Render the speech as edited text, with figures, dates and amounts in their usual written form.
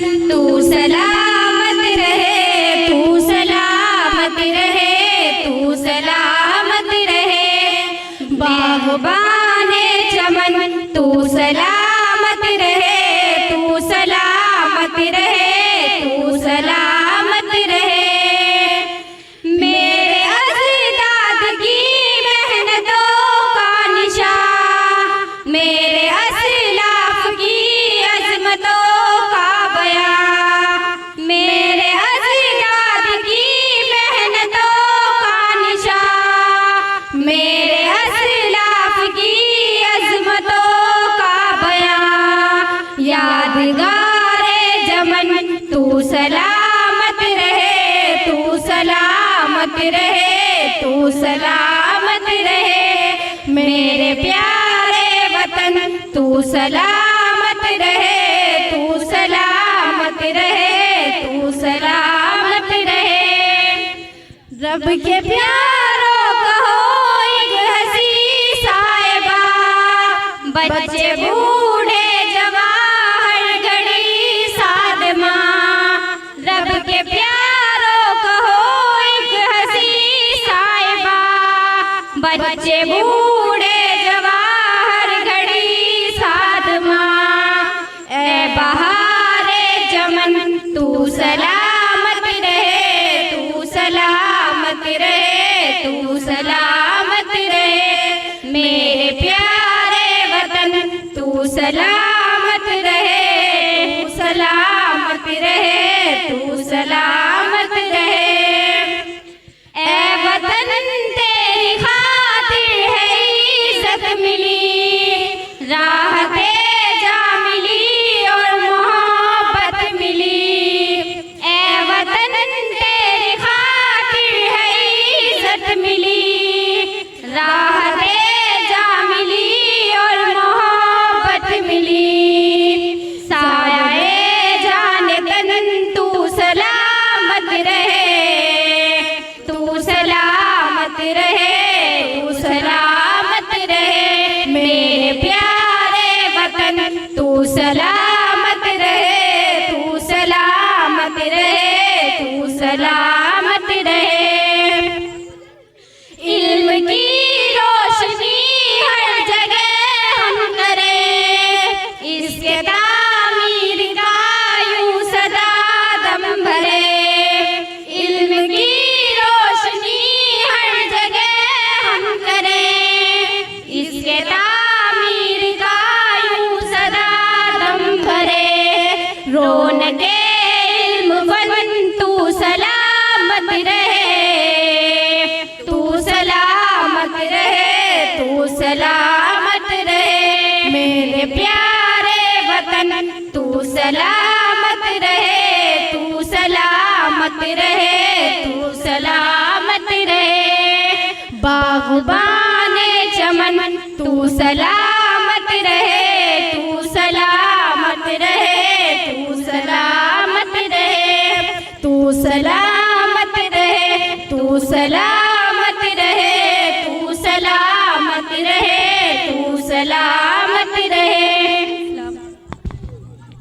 तू सलामत रहे, तू सलामत रहे, तू सलामत रहे। बाग़बाने चमन तू सलामत रहे, तू सलामत रहे, तू सलामत रहे। मेरे अज़दाद की मेहनतों का निशान, मेरे असलाफ की अज़मतों का बयान, मेरे अज़दाद की मेहनतों का निशान, मेरे असलाफ की अज़मतों का बयान। यादगारे जमन तू सलामत रहे, तू सलामत रहे, तू सलामत रहे। मेरे प्यारे वतन तू सलामत रहे, तू सलामत रहे, तू सलामत रहे। रब के प्यारों कहो एक हंसी साहिबा, बच्चे बूढ़े जवान हर घड़ी साथ माँ। रब के प्यारों कहो एक हंसी साहिबा, बच्चे बूढ़े जवान हर घड़ी साथ माँ। ए बहारे चमन तू सलामत रहे, तू सलामत रहे, तू सलामत रहे। मेरे प्यारे वतन तू सलामत रहे, तू सलामत रहे, तू सलामत रहे। ए वतन तेरी खातिर है इज़्ज़त मिली, राहते जा मिली और मोहब्बत मिली। ए वतन तेरी खातिर है इज़्ज़त मिली, राहते जा मिली और मोहब्बत मिली। साये जाने तन तू सलामत रहे, तू सलामत रहे, तू सलामत रहे। मेरे प्यारे वतन तू सलामत रहे, तू सलामत रहे, तू सलामत रहे। इल्म की रोशनी हर जगह हम करें, इसके तामीर का यूं सदा दम भरे। इल्म की रोशनी हर जगह हम करें, इसके तामीर का यूं सदा दम भरे। रौनके इल्म वन तू सलामत रहे, तू सलामत रहे, तू सलामत रहे। मेरे प्यारे वतन तू सलामत रहे, तू सलामत रहे, तू सलामत रहे। बाग़बाने चमन तू सलामत रहे, तू सलामत रहे, तू सलामत रहे, तू सलामत रहे, तू सलामत